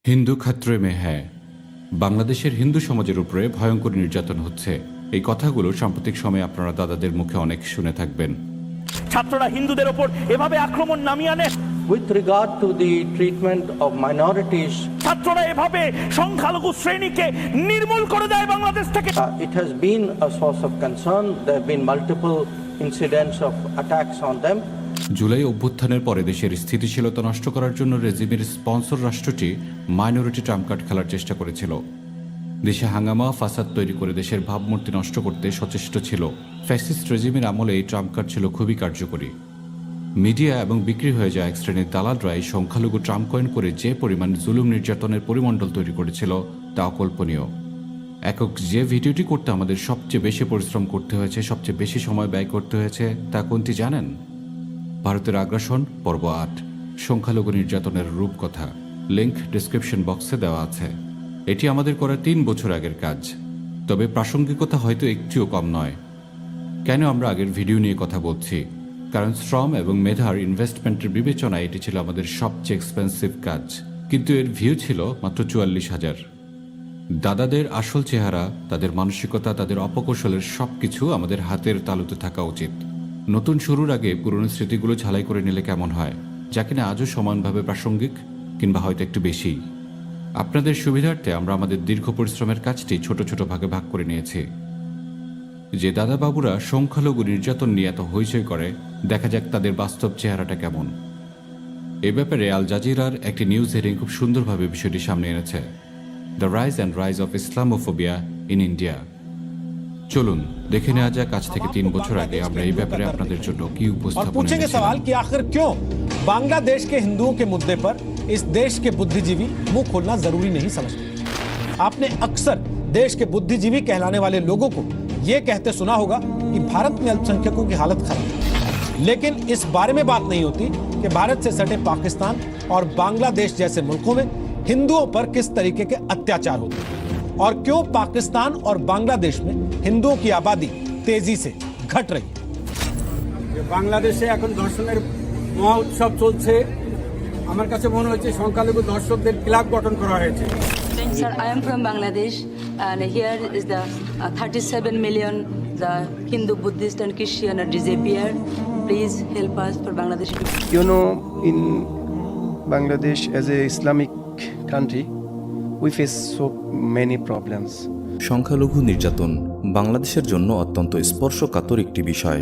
হিন্দু খাত্রে মে হ্যায়। বাংলাদেশের হিন্দু সমাজের উপরে ভয়ঙ্কর নির্যাতন হচ্ছে। এই কথাগুলো সাম্প্রতিক সময়ে আপনারা দাদাদের মুখে অনেক শুনে থাকবেন। ছাত্ররা হিন্দুদের উপর এভাবে আক্রমণ নামিয়ে আনে। With regard to the treatment of minorities, ছাত্ররা এভাবে সংখ্যালঘু শ্রেণীকে নির্মূল করে দেয় বাংলাদেশ থেকে। it has been a source of concern. There have been multiple incidents of attacks on them. July অভ্যুত্থানের পরে দেশের স্থিতিশীলতা নষ্ট করার জন্য রেজিমের স্পন্সর রাষ্ট্রটি মাইনরিটি ট্রাম্প কার্ড খেলার চেষ্টা করেছিল। দেশে হাঙ্গামা ফাসাদ তৈরি করে দেশের ভাবমূর্তি নষ্ট করতে সচেষ্ট ছিল। ফ্যাসিস্ট রেজিমের আমলে এই ট্রাম্প কার্ড ছিল খুবই কার্যকরী। মিডিয়া এবং বিক্রি হয়ে যায় এক শ্রেণীর দালালরা এই সংখ্যালঘু ট্রাম্প কয়েন করে যে পরিমাণ জুলুম নির্যাতনের পরিমণ্ডল তৈরি করেছিল তা অকল্পনীয়। একক যে ভিডিওটি করতে আমাদের সবচেয়ে বেশি পরিশ্রম করতে হয়েছে, সবচেয়ে বেশি সময় ব্যয় করতে হয়েছে, তা কোনটি জানেন? ভারতের আগ্রাসন পর্ব ৮, সংখ্যালঘু নির্যাতনের রূপকথা। লিংক ডিসক্রিপশন বক্সে দেওয়া আছে। এটি আমাদের করা ৩ বছর আগের কাজ, তবে প্রাসঙ্গিকতা হয়তো একটিও কম নয়। কেন আমরা আগের ভিডিও নিয়ে কথা বলছি? কারণ শ্রম এবং মেধার ইনভেস্টমেন্টের বিবেচনায় এটি ছিল আমাদের সবচেয়ে এক্সপেন্সিভ কাজ, কিন্তু এর ভিউ ছিল মাত্র ৪৪,০০০। দাদাদের আসল চেহারা, তাদের মানসিকতা, তাদের অপকৌশলের সবকিছু আমাদের হাতের তালুতে থাকা উচিত। নতুন শুরুর আগে পুরনো স্মৃতিগুলো ঝালাই করে নিলে কেমন হয়, যা কিনা আজও সমানভাবে প্রাসঙ্গিক, কিংবা হয়তো একটু বেশি। আপনাদের সুবিধার্থে আমরা আমাদের দীর্ঘ পরিশ্রমের কাজটি ছোট ছোট ভাগে ভাগ করে নিয়েছি। যে দাদাবাবুরা সংখ্যালঘু নির্যাতন নিয়ে এত হইচই করে, দেখা যাক তাদের বাস্তব চেহারাটা কেমন। এ ব্যাপারে আল জাজিরার একটি নিউজ হেডিং খুব সুন্দরভাবে বিষয়টি সামনে এনেছে, the rise and rise of Islamophobia in India. চলুন দেখে নেওয়া যাক আজ থেকে 3 বছর আগে আমরা এই ব্যাপারে আপনাদের জন্য কি উপস্থাপন पूछेंगे सवाल कि आखिर क्यों बांग्लादेश के हिंदुओं के मुद्दे पर इस देश के बुद्धिजीवी मुंह खोलना जरूरी नहीं समझते। आपने अक्सर देश के बुद्धिजीवी कहलाने वाले लोगों को यह कहते सुना होगा कि भारत में अल्पसंख्यकों की हालत खराब है, लेकिन इस बारे में बात नहीं होती कि भारत से सटे पाकिस्तान और बांग्लादेश जैसे मुल्कों में हिंदुओं पर किस तरीके के अत्याचार होते हैं और क्यों पाकिस्तान और बांग्लादेश में हिंदुओं की आबादी तेजी से घट रही है। বাংলাদেশে এখন দর্শনের মহা উৎসব চলছে। আমার কাছে মনে হচ্ছে সংখ্যালঘু দর্শকদের ক্লাব গঠন করা হয়েছে। Sir, I am from Bangladesh, and here is the 37 million the Hindu, Buddhist, and Christian are disappeared. Please help us for Bangladesh. You know, in Bangladesh as a Islamic country, we face so many problems. সংখ্যালঘু নির্যাতন বাংলাদেশের জন্য অত্যন্ত স্পর্শকাতর একটি বিষয়।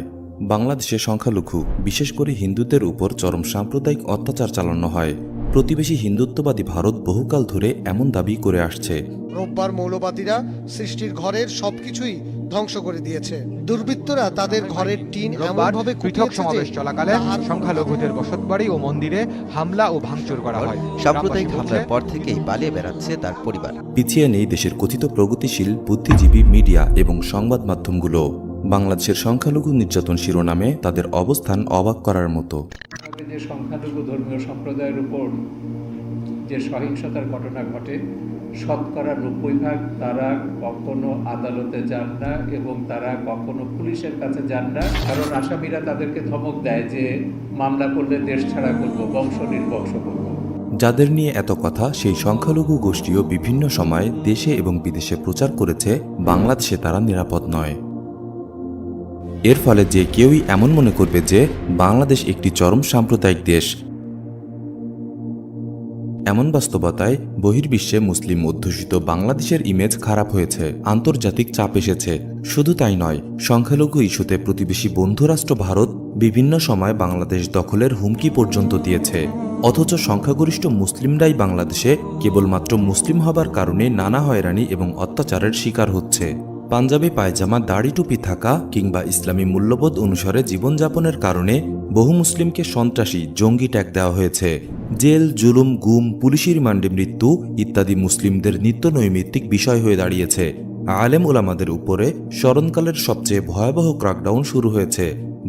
বাংলাদেশে সংখ্যালঘু, বিশেষ করে হিন্দুদের উপর চরম সাম্প্রদায়িক অত্যাচার চালানো হয়। প্রতিবেশী হিন্দুত্ববাদী ভারত বহুকাল ধরে এমন দাবি করে আসছে। রোববার মৌলবাদীরা সৃষ্টির ঘরের সবকিছুই ধ্বংস করে দিয়েছে। দুর্বৃত্তরা তাদের ঘরের টিন এমনভাবে পৃথক সমাবেশ চলাকালে সংখ্যালঘুদের বসতবাড়ি ও মন্দিরে হামলা ও ভাঙচুর করা হয়। সাম্প্রদায়িক হামলার পর থেকেই পালিয়ে বেড়াচ্ছে তার পরিবার। পিছিয়ে নেই দেশের কথিত প্রগতিশীল বুদ্ধিজীবী মিডিয়া এবং সংবাদ মাধ্যমগুলো। বাংলাদেশের সংখ্যালঘু নির্যাতন শিরোনামে তাদের অবস্থান অবাক করার মতো। যে সংখ্যালঘু ধর্মীয় সম্প্রদায়ের উপর যে সহিংসতার ঘটনা ঘটে, শতকরা 90% তারা কখনো আদালতে যান না এবং তারা কখনো পুলিশের কাছে যান না, কারণ আসামিরা তাদেরকে ধমক দেয় যে মামলা করলে দেশ ছাড়া করবো, বংশ নির্বংশ করবো। যাদের নিয়ে এত কথা, সেই সংখ্যালঘু গোষ্ঠীও বিভিন্ন সময়ে দেশে এবং বিদেশে প্রচার করেছে বাংলাদেশে তারা নিরাপদ নয়। এর ফলে যে কেউই এমন মনে করবে যে বাংলাদেশ একটি চরম সাম্প্রদায়িক দেশ। এমন বাস্তবতায় বহির্বিশ্বে মুসলিম অধ্যুষিত বাংলাদেশের ইমেজ খারাপ হয়েছে, আন্তর্জাতিক চাপ এসেছে। শুধু তাই নয়, সংখ্যালঘু ইস্যুতে প্রতিবেশী বন্ধুরাষ্ট্র ভারত বিভিন্ন সময় বাংলাদেশ দখলের হুমকি পর্যন্ত দিয়েছে। অথচ সংখ্যাগরিষ্ঠ মুসলিমরাই বাংলাদেশে কেবলমাত্র মুসলিম হবার কারণে নানা হয়রানি এবং অত্যাচারের শিকার হচ্ছে। পাঞ্জাবি পায়জামা, দাড়ি টুপি থাকা কিংবা ইসলামী মূল্যবোধ অনুসারে জীবনযাপনের কারণে বহু মুসলিমকে সন্ত্রাসী, জঙ্গি ট্যাগ দেওয়া হয়েছে। জেল, জুলুম, গুম, পুলিশি রিমান্ডে মৃত্যু ইত্যাদি মুসলিমদের নিত্য নৈমিত্তিক বিষয় হয়ে দাঁড়িয়েছে। আলেম ওলামাদের উপরে স্মরণকালের সবচেয়ে ভয়াবহ ক্র্যাকডাউন শুরু হয়েছে।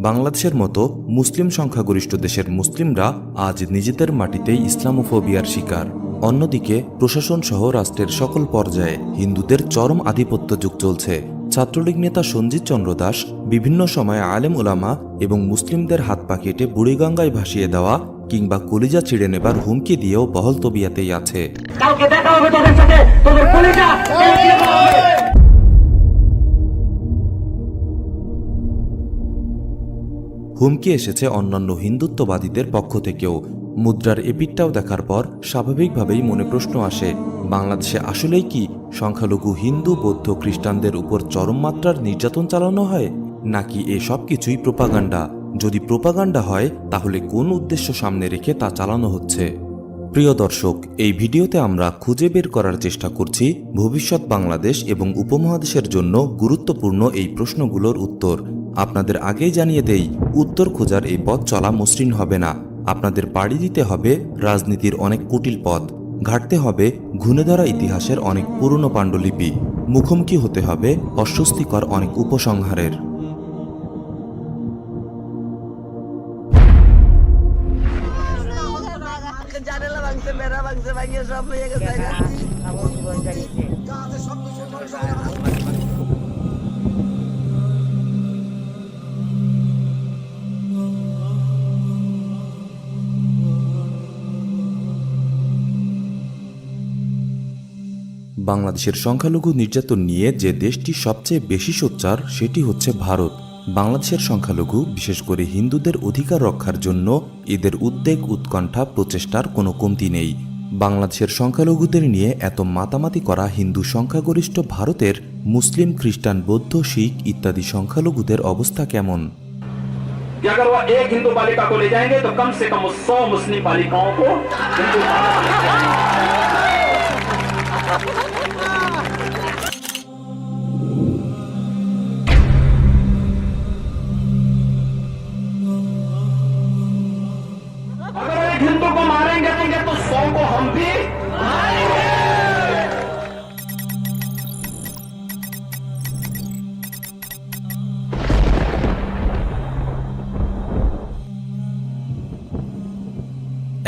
বাংলাদেশের মতো মুসলিম সংখ্যাগরিষ্ঠ দেশের মুসলিমরা আজ নিজেদের মাটিতেই ইসলামোফোবিয়ার শিকার। অন্যদিকে প্রশাসন সহ রাষ্ট্রের সকল পর্যায়ে হিন্দুদের চরম আধিপত্য যুগ চলছে। ছাত্রলীগ নেতা সঞ্জিত চন্দ্র দাস বিভিন্ন সময়ে আলেম ওলামা এবং মুসলিমদের হাত পা কেটে বুড়িগঙ্গায় ভাসিয়ে দেওয়া কিংবা কলিজা ছিঁড়ে নেবার হুমকি দিয়েও বহল তবিয়াতেই আছে। কালকে দেখা হবে তোদের সাথে, তোদের কলিজা হুমকি এসেছে অন্যান্য হিন্দুত্ববাদীদের পক্ষ থেকেও। মুদ্রার এপিটটাও দেখার পর স্বাভাবিকভাবেই মনে প্রশ্ন আসে, বাংলাদেশে আসলেই কি সংখ্যালঘু হিন্দু, বৌদ্ধ, খ্রিস্টানদের উপর চরম মাত্রার নির্যাতন চালানো হয়, নাকি এ সব কিছুই প্রোপাগান্ডা? যদি প্রোপাগান্ডা হয় তাহলে কোন উদ্দেশ্য সামনে রেখে তা চালানো হচ্ছে? প্রিয় দর্শক, এই ভিডিওতে আমরা খুঁজে বের করার চেষ্টা করছি ভবিষ্যৎ বাংলাদেশ এবং উপমহাদেশের জন্য গুরুত্বপূর্ণ এই প্রশ্নগুলোর উত্তর। আপনাদের আগেই জানিয়ে দেই, উত্তর খোঁজার এই পথ চলা মসৃণ হবে না। আপনাদের পাড়ি দিতে হবে রাজনীতির অনেক কুটিল পথ, ঘাটতে হবে ঘুণে ধরা ইতিহাসের অনেক পুরনো পাণ্ডুলিপি, মুখোমুখি হতে হবে অস্বস্তিকর অনেক উপসংহারের। বাংলাদেশের সংখ্যালঘু নির্যাতন নিয়ে যে দেশটি সবচেয়ে বেশি সোচ্চার সেটি হচ্ছে ভারত। বাংলাদেশের সংখ্যালঘু, বিশেষ করে হিন্দুদের অধিকার রক্ষার জন্য এদের উদ্বেগ, উৎকণ্ঠা, প্রচেষ্টার কোনো কমতি নেই। বাংলাদেশের সংখ্যালঘুদের নিয়ে এত মাতামাতি করা হিন্দু সংখ্যাগরিষ্ঠ ভারতের মুসলিম, খ্রিস্টান, বৌদ্ধ, শিখ ইত্যাদি সংখ্যালঘুদের অবস্থা কেমন? अगर वो एक हिंदू बालिका को ले जाएंगे तो कम से कम 100 मुस्लिम बालिकाओं को अगर एक हिंदू को मारेंगे तो 100 को हम भी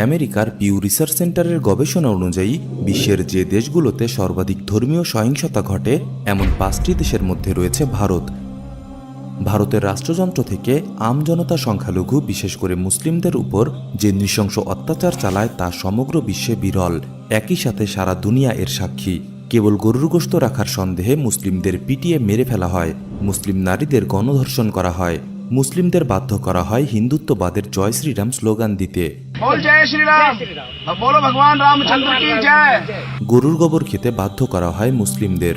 আমেরিকার পিউ রিসার্চ সেন্টারের গবেষণা অনুযায়ী বিশ্বের যে দেশগুলোতে সর্বাধিক ধর্মীয় সহিংসতা ঘটে এমন 5টি দেশের মধ্যে রয়েছে ভারত। ভারতের রাষ্ট্রযন্ত্র থেকে আমজনতা, সংখ্যালঘু, বিশেষ করে মুসলিমদের উপর যে নৃশংস অত্যাচার চালায় তা সমগ্র বিশ্বে বিরল। একই সাথে সারা দুনিয়া এর সাক্ষী। কেবল গরুর গোশত রাখার সন্দেহে মুসলিমদের পিটিয়ে মেরে ফেলা হয়, মুসলিম নারীদের গণধর্ষণ করা হয়, মুসলিমদের বাধ্য করা হয় হিন্দুত্ববাদের জয় শ্রীরাম স্লোগান দিতে। গরুর গোবর খেতে বাধ্য করা হয় মুসলিমদের।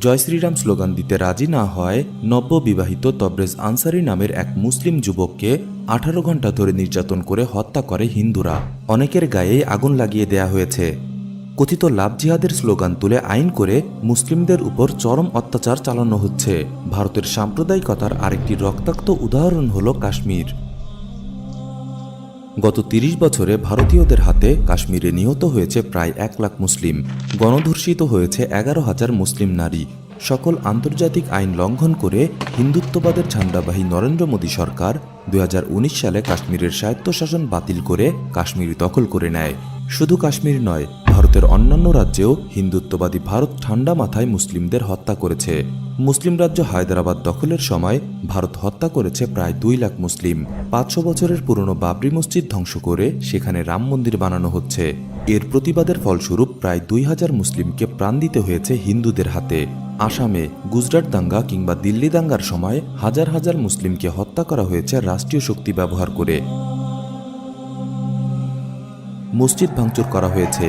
জয় শ্রীরাম স্লোগান দিতে রাজি না হয় নববিবাহিত তবরেজ আনসারি নামের এক মুসলিম যুবককে 18 ঘন্টা ধরে নির্যাতন করে হত্যা করে হিন্দুরা। অনেকের গায়ে আগুন লাগিয়ে দেয়া হয়েছে। কথিত লাভ জিহাদের স্লোগান তুলে আইন করে মুসলিমদের উপর চরম অত্যাচার চালানো হচ্ছে। ভারতের সাম্প্রদায়িকতার আরেকটি রক্তাক্ত উদাহরণ হল কাশ্মীর। গত 30 বছরে ভারতীয়দের হাতে কাশ্মীরে নিহত হয়েছে প্রায় 1 লাখ মুসলিম, গণধর্ষিত হয়েছে 11,000 মুসলিম নারী। সকল আন্তর্জাতিক আইন লঙ্ঘন করে হিন্দুত্ববাদের ঝান্ডাবাহী নরেন্দ্র মোদী সরকার 2019 সালে কাশ্মীরের স্বায়ত্তশাসন বাতিল করে কাশ্মীর দখল করে নেয়। শুধু কাশ্মীর নয়, ভারতের অন্যান্য রাজ্যেও হিন্দুত্ববাদী ভারত ঠান্ডা মাথায় মুসলিমদের হত্যা করেছে। মুসলিম রাজ্য হায়দ্রাবাদ দখলের সময় ভারত হত্যা করেছে প্রায় 2 লাখ মুসলিম। 500 বছরের পুরনো বাবরি মসজিদ ধ্বংস করে সেখানে রাম মন্দির বানানো হচ্ছে। এর প্রতিবাদের ফলস্বরূপ প্রায় 2000 মুসলিমকে প্রাণ দিতে হয়েছে হিন্দুদের হাতে। আসামে গুজরাট দাঙ্গা কিংবা দিল্লি দাঙ্গার সময় হাজার হাজার মুসলিমকে হত্যা করা হয়েছে রাষ্ট্রীয় শক্তি ব্যবহার করে। মসজিদ ভাঙচুর করা হয়েছে।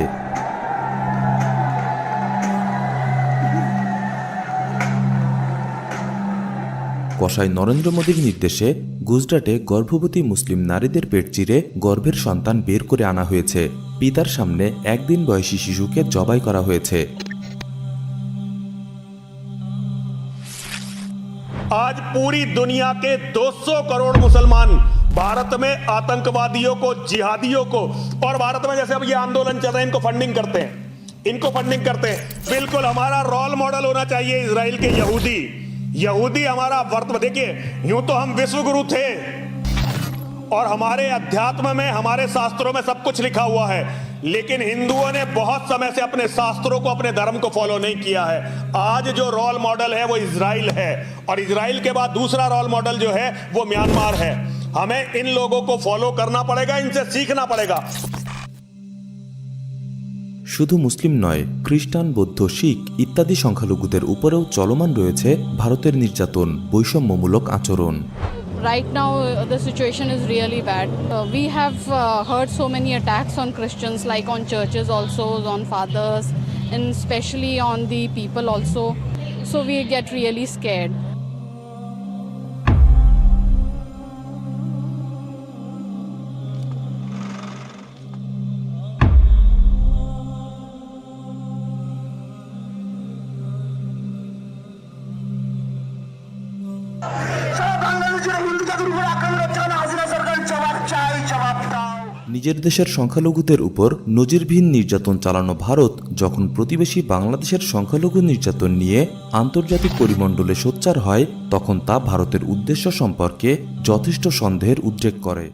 কসাই নরেন্দ্র মোদীর নির্দেশে গুজরাটে গর্ভবতী মুসলিম নারীদের পেট চিরে গর্ভের সন্তান বের করে আনা হয়েছে। পিতার সামনে 1 দিন বয়সী শিশুকে জবাই করা হয়েছে। आज पूरी दुनिया के 200 करोड़ मुसलमान भारत में आतंकवादियों को, जिहादियों को, और भारत में जैसे अब ये आंदोलन चल रहे हैं इनको फंडिंग करते हैं, बिल्कुल हमारा रोल मॉडल होना चाहिए इजराइल के यहूदी हमारा वर्त। देखिए, यूं तो हम विश्व गुरु थे, और हमारे अध्यात्म में, हमारे शास्त्रों में सब कुछ लिखा हुआ है, लेकिन हिंदुओं ने बहुत समय से अपने शास्त्रों को, अपने धर्म को फॉलो नहीं किया है। आज जो रोल मॉडल है वो इजराइल है, और इजराइल के बाद दूसरा रोल मॉडल जो है वो म्यांमार है। हमें इन लोगों को फॉलो करना पड़ेगा, इनसे सीखना पड़ेगा। শুধু মুসলিম নয়, খ্রিস্টান, বৌদ্ধ, শিখ ইত্যাদি সংখ্যালঘুদের উপরেও চলমান রয়েছে ভারতের নির্যাতন, বৈষম্যমূলক আচরণ। Right now, the situation is really bad. We have heard so many attacks on Christians, like on churches also, on fathers, and especially on the people also. So we get really scared. নিজের দেশের সংখ্যালঘুদের উপর নজিরবিহীন নির্যাতন চালানো ভারত যখন প্রতিবেশী বাংলাদেশের সংখ্যালঘু নির্যাতন নিয়ে আন্তর্জাতিক পরিমণ্ডলে সোচ্চার হয়, তখন তা ভারতের উদ্দেশ্য সম্পর্কে যথেষ্ট সন্দেহের উদ্রেক করে।